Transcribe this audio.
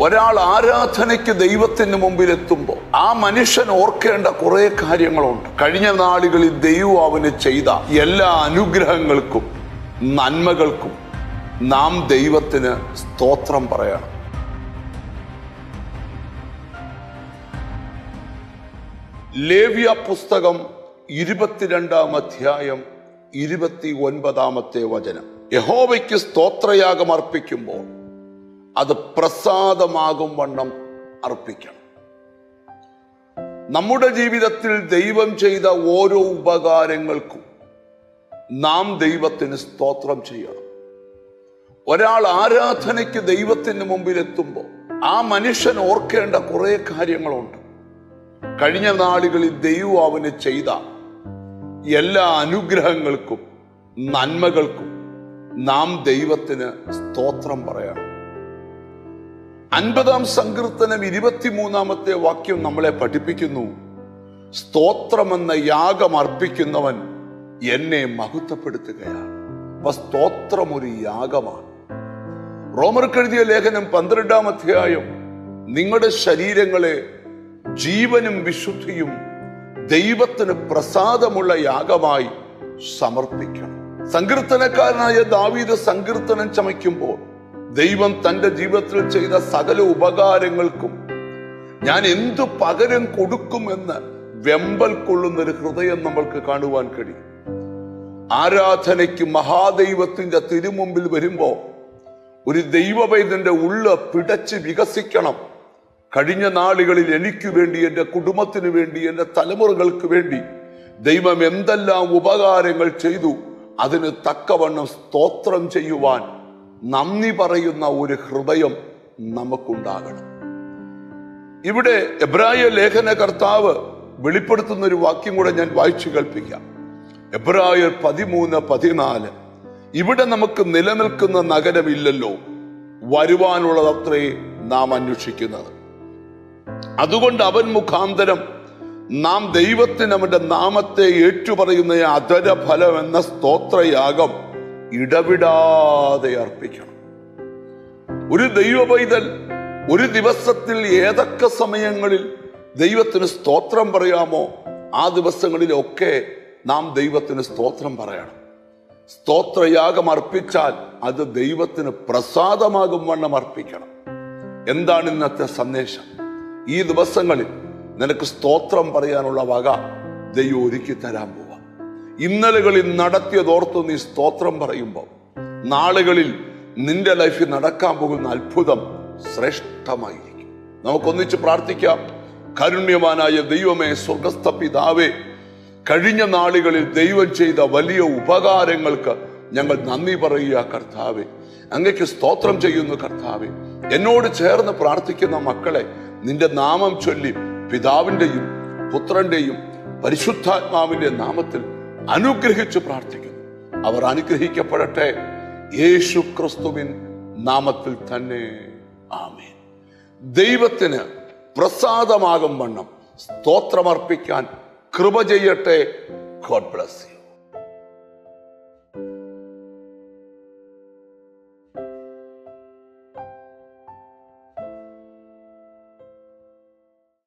ഒരാൾ ആരാധനയ്ക്ക് ദൈവത്തിന് മുമ്പിൽ എത്തുമ്പോൾ ആ മനുഷ്യൻ ഓർക്കേണ്ട കുറെ കാര്യങ്ങളുണ്ട്. കഴിഞ്ഞ നാളുകളിൽ ദൈവം അവന് ചെയ്ത എല്ലാ അനുഗ്രഹങ്ങൾക്കും നന്മകൾക്കും നാം ദൈവത്തിന് സ്തോത്രം പറയണം. ലേവ്യ പുസ്തകം 22-ാം അധ്യായം 29-ാമത്തെ വചനം. യഹോവയ്ക്ക് സ്തോത്രയാഗം അർപ്പിക്കുമ്പോൾ അത് പ്രസാദമാകും വണ്ണം അർപ്പിക്കണം. നമ്മുടെ ജീവിതത്തിൽ ദൈവം ചെയ്ത ഓരോ ഉപകാരങ്ങൾക്കും നാം ദൈവത്തിന് സ്തോത്രം ചെയ്യണം. ഒരാൾ ആരാധനയ്ക്ക് ദൈവത്തിന് മുമ്പിൽ എത്തുമ്പോൾ ആ മനുഷ്യൻ ഓർക്കേണ്ട കുറെ കാര്യങ്ങളുണ്ട്. കഴിഞ്ഞ നാളുകളിൽ ദൈവം അവന് ചെയ്ത എല്ലാ അനുഗ്രഹങ്ങൾക്കും നന്മകൾക്കും നാം ദൈവത്തിന് സ്തോത്രം പറയണം. 50-ാം സങ്കീർത്തനം 23-ാമത്തെ വാക്യം നമ്മളെ പഠിപ്പിക്കുന്നു, സ്തോത്രമെന്ന യാഗം അർപ്പിക്കുന്നവൻ എന്നെ മഹത്വപ്പെടുത്തുകയാണ്. അപ്പൊ സ്തോത്രം ഒരു യാഗമാണ്. റോമർക്കെഴുതിയ ലേഖനം 12-ാം അധ്യായം, നിങ്ങളുടെ ശരീരങ്ങളെ ജീവനും വിശുദ്ധിയും ദൈവത്തിന് പ്രസാദമുള്ള യാഗമായി സമർപ്പിക്കണം. സങ്കീർത്തനക്കാരനായ ദാവീദ് സങ്കീർത്തനം ചമയ്ക്കുമ്പോൾ ദൈവം തന്റെ ജീവിതത്തിൽ ചെയ്ത സകല ഉപകാരങ്ങൾക്കും ഞാൻ എന്തു പകരം കൊടുക്കുമെന്ന് വെമ്പൽ കൊള്ളുന്നൊരു ഹൃദയം നമ്മൾക്ക് കാണുവാൻ കഴിയും. ആരാധനയ്ക്ക് മഹാദൈവത്തിന്റെ തിരുമുമ്പിൽ വരുമ്പോ ഒരു ദൈവവൈദ്യന്റെ ഉള്ള് പിടച്ച് വികസിക്കണം. കഴിഞ്ഞ നാളുകളിൽ എനിക്ക് വേണ്ടി, എൻ്റെ കുടുംബത്തിന് വേണ്ടി, എൻ്റെ തലമുറകൾക്ക് വേണ്ടി ദൈവം എന്തെല്ലാം ഉപകാരങ്ങൾ ചെയ്തു, അതിന് തക്കവണ്ണം സ്തോത്രം ചെയ്യുവാൻ നന്ദി പറയുന്ന ഒരു ഹൃദയം നമുക്കുണ്ടാകണം. ഇവിടെ എബ്രായ ലേഖന കർത്താവ് വെളിപ്പെടുത്തുന്ന ഒരു വാക്യം കൂടെ ഞാൻ വായിച്ചു കേൾപ്പിക്കാം. എബ്രായർ 13:14, ഇവിടെ നമുക്ക് നിലനിൽക്കുന്ന നഗരമില്ലല്ലോ, വരുവാനുള്ളതത്രേ നാം അന്വേഷിക്കുന്നത്. അതുകൊണ്ട് അവൻ മുഖാന്തരം നാം ദൈവത്തിന് അവന്റെ നാമത്തെ ഏറ്റുപറയുന്ന അധരഫലം എന്ന സ്തോത്രയാഗം ഇടവിടാതെ അർപ്പിക്കണം. ഒരു ദൈവപൈതൽ ഒരു ദിവസത്തിൽ ഏതൊക്കെ സമയങ്ങളിൽ ദൈവത്തിന് സ്തോത്രം പറയാമോ ആ ദിവസങ്ങളിലൊക്കെ നാം ദൈവത്തിന് സ്തോത്രം പറയണം. സ്തോത്രയാഗം അർപ്പിച്ചാൽ അത് ദൈവത്തിന് പ്രസാദമാകും വണ്ണം അർപ്പിക്കണം. എന്താണ് ഇന്നത്തെ സന്ദേശം? ഈ ദിവസങ്ങളിൽ നിനക്ക് സ്തോത്രം പറയാനുള്ള വക ദൈവം ഒരുക്കി തരാൻ പോവാം. ഇന്നലകളിൽ നടത്തിയതോർത്ത് നീ സ്തോത്രം പറയുമ്പോൾ നാളുകളിൽ നിന്റെ ലൈഫിൽ നടക്കാൻ പോകുന്ന അത്ഭുതം ശ്രേഷ്ഠമായിരിക്കും. നമുക്കൊന്നിച്ച് പ്രാർത്ഥിക്കാം. കാരുണ്യവാനായ ദൈവമേ, സ്വർഗസ്ഥ പിതാവേ, കഴിഞ്ഞ നാളുകളിൽ ദൈവം ചെയ്ത വലിയ ഉപകാരങ്ങൾക്ക് ഞങ്ങൾ നന്ദി പറയുക കർത്താവേ. അങ്ങയ്ക്ക് സ്തോത്രം ചെയ്യുന്നു കർത്താവേ. എന്നോട് ചേർന്ന് പ്രാർത്ഥിക്കുന്ന മക്കളെ നിന്റെ നാമം ചൊല്ലി പിതാവിന്റെയും പുത്രന്റെയും പരിശുദ്ധാത്മാവിന്റെ നാമത്തിൽ അനുഗ്രഹിച്ചു പ്രാർത്ഥിക്കുന്നു. അവർ അനുഗ്രഹിക്കപ്പെടട്ടെ, യേശു ക്രിസ്തുവിൻ നാമത്തിൽ തന്നെ. ആമേൻ. ദൈവത്തിന് പ്രസാദമാകും വണ്ണം സ്തോത്രമർപ്പിക്കാൻ കൃപ ചെയ്യട്ടെ. God bless you.